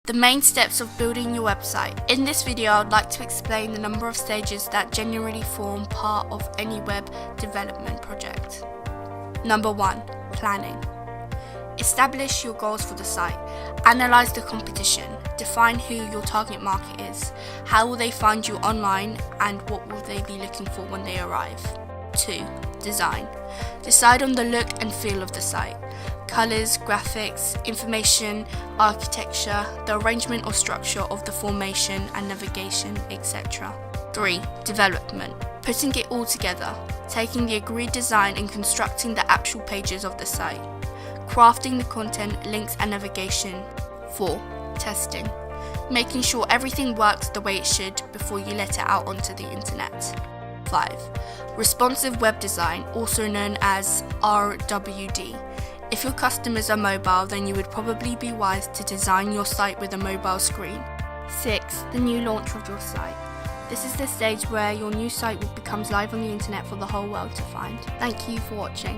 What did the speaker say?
The main steps of building your website. In this video, I would like to explain the number of stages that generally form part of any web development project. Number 1. Planning. Establish your goals for the site. Analyze the competition. Define who your target market is. How will they find you online, and what will they be looking for when they arrive? 2. Design. Decide on the look and feel of the site. Colors, graphics, information, architecture, the arrangement or structure of the formation and navigation, etc. 3. Development. Putting it all together. Taking the agreed design and constructing the actual pages of the site. Crafting the content, links and navigation. 4. Testing. Making sure everything works the way it should before you let it out onto the internet. 5. Responsive web design, also known as RWD. If your customers are mobile, then you would probably be wise to design your site with a mobile screen. 6. The new launch of your site. This is the stage where your new site becomes live on the internet for the whole world to find. Thank you for watching.